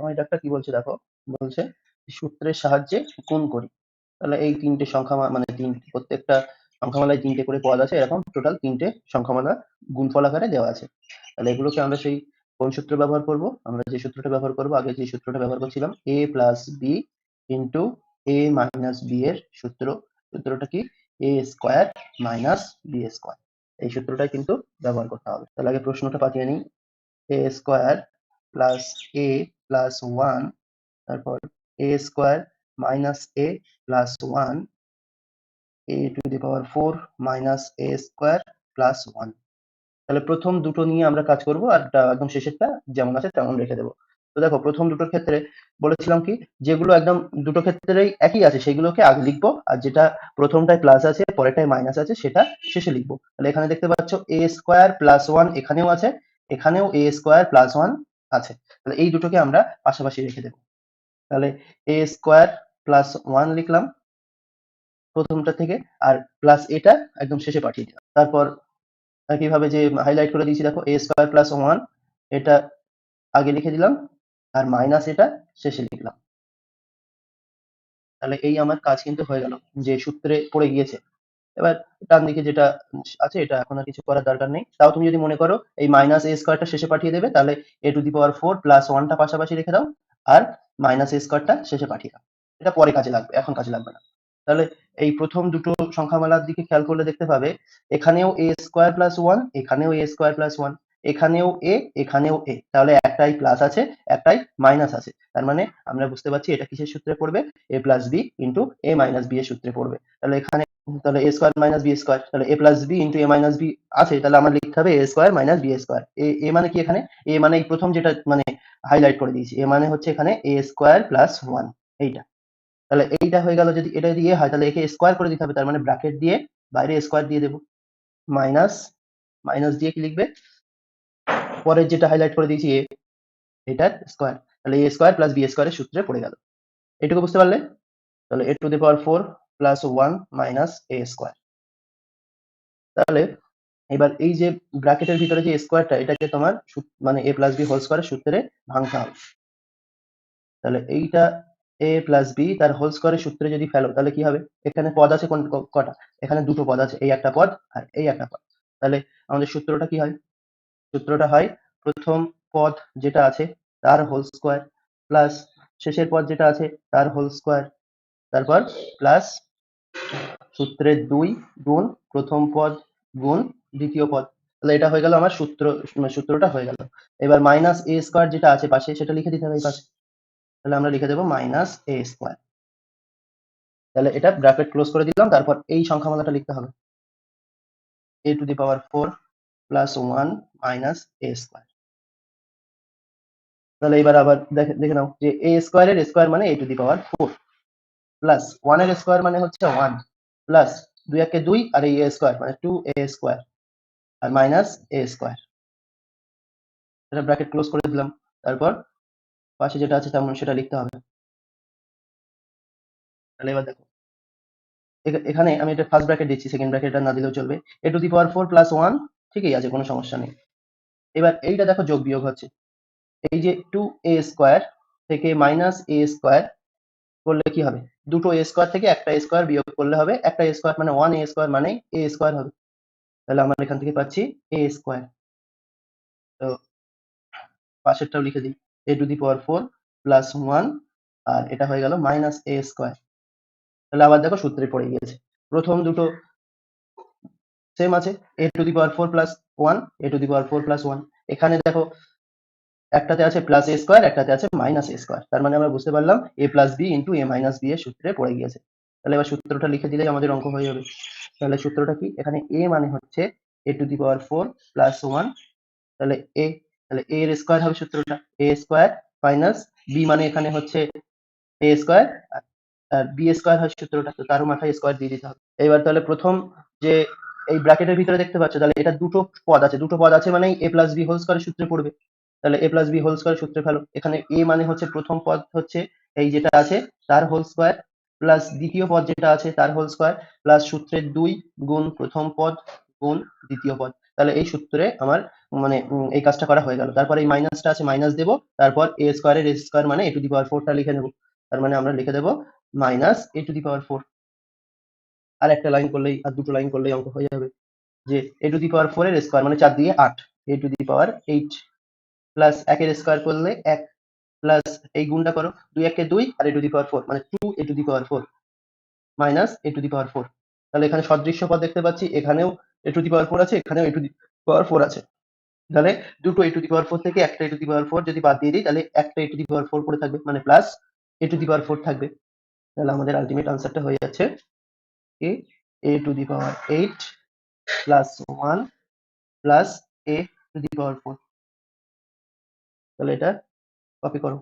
আমার এটা একটা কি বলছে দেখো, বলছে সূত্রের সাহায্যে গুণ করি। তাহলে এই তিনটে সংখ্যা মানে প্রত্যেকটা সংখ্যামালায় তিনটে করে পদ আছে, এরকম টোটাল তিনটে সংখ্যামালা গুণফল আকারে দেওয়া আছে। তাহলে এগুলোকে আমরা সেই কোন সূত্র ব্যবহার করব, আমরা যে সূত্রটা ব্যবহার করব, আগে যে সূত্রটা ব্যবহার করছিলাম a plus B into a minus B এর সূত্রটা কি, a square minus B square. এই সূত্রটাই কিন্তু ব্যবহার করতে হবে। তাহলে আগে প্রশ্নটা পাঠিয়ে নিই, a square plus a plus one, তারপর a square minus a plus one, a two the power 4 minus a square plus one. তাহলে প্রথম দুটো নিয়ে আমরা কাজ করব, আর একদম শেষেরটা যেমন আছে তেমন রেখে দেবো। তো দেখো প্রথম দুটোর ক্ষেত্রে বলেছিলাম কি, যেগুলো একদম দুটো ক্ষেত্রেই একই আছে সেগুলোকে আগে লিখবো, আর যেটা প্রথমটায় প্লাস আছে পরেরটায় মাইনাস আছে সেটা শেষে লিখবো। তাহলে এখানে দেখতে পাচ্ছ এ স্কোয়ার প্লাস ওয়ান এখানেও আছে, এখানেও এ স্কোয়ার প্লাস ওয়ান আছে। তাহলে এই দুটোকে আমরা পাশাপাশি রেখে দেবো। তাহলে এ স্কোয়ার প্লাস ওয়ান লিখলাম প্রথমটা থেকে, আর প্লাস এটা একদম শেষে পাঠিয়ে দিলাম। তারপর একইভাবে যে হাইলাইট করে দিয়েছি দেখো, এ স্কোয়ার প্লাস ওয়ান এটা আগে লিখে দিলাম, আর মাইনাস এটা শেষে লিখলাম। তাহলে এই আমার কাজ কিন্তু হয়ে গেল, যে সূত্রে পড়ে গিয়েছে। এবার ডান দিকে যেটা আছে এটা এখন আর কিছু করার দরকার নেই। তাও তুমি যদি মনে করো এই মাইনাস এ স্কোয়ারটা শেষে পাঠিয়ে দেবে, তাহলে a to the power 4 plus ওয়ানটা পাশাপাশি রেখে দাও, আর মাইনাস এ স্কোয়ারটা শেষে পাঠিয়ে দাও। এটা পরে কাজে লাগবে, এখন কাজে লাগবে না। তাহলে এই প্রথম দুটো সংখ্যামালার দিকে খেয়াল করলে দেখতে পাবে, এখানেও এ স্কোয়ার প্লাস ওয়ান, এখানেও এ স্কোয়ার প্লাস ওয়ান, এখানেও এ, এখানেও এ, তাহলে একটাই প্লাস আছে একটাই মাইনাস আছে। তার মানে আমরা বুঝতে পারছি এটা কিসের সূত্রে পড়বে, এ প্লাস বি ইন্টু এ মাইনাস বি এর সূত্রে পড়বে। তাহলে এখানে তাহলে এ স্কোয়ার মাইনাস বি স্কোয়ার, তাহলে এ প্লাস বি ইন্টু এ মাইনাস বি আছে, তাহলে আমার লিখতে হবে এ স্কোয়ার মাইনাস বি স্কোয়ার। এ মানে কি, এখানে এ মানে এই প্রথম যেটা মানে হাইলাইট করে দিয়েছি, এ মানে হচ্ছে এখানে এ স্কোয়ার প্লাস ওয়ান, এইটা। তাহলে এইটা হয়ে গেল, যদি এটা দিয়ে হয় তাহলে একে স্কোয়ার করে দিতে হবে, তার মানে ব্র্যাকেট দিয়ে বাইরে স্কোয়ার দিয়ে দেবো, মাইনাস মাইনাস দিয়ে কি লিখবে, পরের যেটা হাইলাইট করে দিয়েছি এ, এটার স্কোয়ার। তাহলে এ স্কোয়ার প্লাস বি স্কোয়ারের সূত্রে পড়ে গেল। এটুকু বুঝতে পারলে? তাহলে a to the power 4 plus one minus a square. তাহলে এবার এই যে ব্র্যাকেটের ভিতরে যে স্কোয়ারটা, এটাকে তোমার মানে এ প্লাস বি হোল স্কোয়ারের সূত্রে ভাঙতে হবে। তাহলে এইটা এ প্লাস বি তার হোল স্কোয়ারের সূত্রে যদি ফেলো তাহলে কি হবে, এখানে পদ আছে কটা, এখানে দুটো পদ আছে, এই একটা পদ আর এই একটা পদ। তাহলে আমাদের সূত্রটা কি হয়, সূত্রটা হয় প্রথম পদ যেটা আছে তার হোল স্কোয়ার প্লাস শেষের পদ যেটা আছে তার হোল স্কোয়ার, তারপর প্লাস সূত্রের 2 গুণ প্রথম পদ গুণ দ্বিতীয় পদ। তাহলে এটা হয়ে গেল আমার সূত্রটা হয়ে গেল। এবার মাইনাস এ স্কোয়ার যেটা আছে পাশে সেটা লিখে দিতে হবে এই পাশে। তাহলে আমরা লিখে দেবো মাইনাস এ স্কোয়ার। তাহলে এটা ব্র্যাকেট ক্লোজ করে দিলাম, তারপর এই সংখ্যামালাটা লিখতে হবে, a to the power 4 plus one minus a square. তাহলে এবার আবার দেখে দেখে নাও যে এ স্কোয়ারের স্কোয়ার মানে এ টু দি পাওয়ার 4 প্লাস ওয়ানের স্কোয়ার মানে হচ্ছে ওয়ান, প্লাস দুই একে দুই, আর এই এ স্কোয়ার মানে two A square, R minus a square. এটা ব্র্যাকেট ক্লোজ করে দিলাম, তারপর পাশে যেটা আছে তেমন সেটা লিখতে হবে। তাহলে এবার দেখো এখানে আমি এটা ফার্স্ট ব্র্যাকেট দিচ্ছি, সেকেন্ড ব্র্যাকেট না দিলেও চলবে। A to the power 4 plus one, ঠিকই আছে, কোনো সমস্যা নেই। এবার এইটা দেখো যোগ বিয়োগ হচ্ছে, এই যে টু এ স্কোয়ার থেকে মাইনাস এ স্কোয়ার করলে কি হবে, দুটো এ স্কোয়ার থেকে একটা এ স্কোয়ার বিয়োগ করলে হবে একটা এ স্কোয়ার, মানে ওয়ান এ স্কোয়ার মানে এ স্কোয়ার হবে। তাহলে আমরা এখান থেকে পাচ্ছি এ স্কোয়ার। তো পাশেরটাও লিখে দিই, a to the power 4 plus one, আর এটা হয়ে গেল মাইনাস এ স্কোয়ার। তাহলে আবার দেখো সূত্রে পড়ে গিয়েছে, প্রথম দুটো সেম আছে, a to the power 4 plus one, a to the power 4 plus one. এখানে দেখো একটাতে আছে প্লাস এ স্কোয়ার, একটাতে আছে মাইনাস এ স্কোয়ার, তার মানে আমরা বুঝতে পারলাম এ প্লাস বি ইন্টু এ মাইনাস বি এর সূত্রে পড়ে গিয়েছে। তাহলে এবার সূত্রটা লিখে দিলেই আমাদের অঙ্ক হয়ে যাবে। তাহলে সূত্রটা কি, এখানে এ মানে হচ্ছে a to the power 4 plus one, তাহলে এ, তাহলে এ এর স্কোয়ার হবে সূত্রটা এ স্কোয়ার, মাইনাস বি মানে এখানে হচ্ছে এ স্কোয়ার, আর বি স্কোয়ার হয় সূত্রটা, তো তারও মাথায় স্কোয়ার দিয়ে দিতে হবে। এবার তাহলে প্রথম যে এই ব্র্যাকেটের ভিতরে দেখতে পাচ্ছ, তাহলে এটা দুটো পদ আছে মানে এ প্লাস বি হোল স্কোয়ারের সূত্রে পড়বে। তাহলে এ প্লাস বি হোল স্কোয়ার সূত্রে ফেলো, এখানে এ মানে হচ্ছে প্রথম পদ হচ্ছে এই যেটা আছে তার হোল স্কোয়ার, প্লাস দ্বিতীয় পদ যেটা আছে তার হোল স্কোয়ার, প্লাস সূত্রের 2 গুণ প্রথম পদ গুণ দ্বিতীয় পদ। তাহলে এই সূত্রে আমার মানে এই কাজটা করা হয়ে গেল। তারপর এই মাইনাসটা আছে, মাইনাস দেবো, তারপর এ স্কোয়ারের এ স্কোয়ার মানে এ টু দি পাওয়ার 4টা লিখে নেবো। তার মানে আমরা লিখে দেবো minus a to the power 4। আর একটা লাইন করলেই, আর দুটো লাইন করলেই অঙ্ক হয়ে যাবে, যে এ টু দি পাওয়ার 4 এর স্কোয়ার মানে 4 দিয়ে 8, এ টু দি পাওয়ার 8 প্লাস 1 এর স্কোয়ার করলে 1 প্লাস এই গুণটা করো, 2 1 কে 2 আর এ টু দি পাওয়ার 4 মানে 2 a to the power 4 minus a to the power 4। তাহলে এখানে সদৃশ্য পদ দেখতে পাচ্ছি, এখানেও এ টু দি পাওয়ার 4 আছে, এখানেও এ টু দি পাওয়ার 4 আছে। তাহলে দুটো এ টু দি পাওয়ার 4 থেকে একটা এ টু দি পাওয়ার 4 যদি বাদ দিয়ে দিই, তাহলে একটা এ টু দি পাওয়ার 4 পড়ে থাকবে, মানে plus a to the power 4 থাকবে। তাহলে আমাদের আলটিমেট আনসারটা হয়ে যাচ্ছে a a to the power 8 plus 1 plus a to the power 4। তাহলে এটা কপি করো।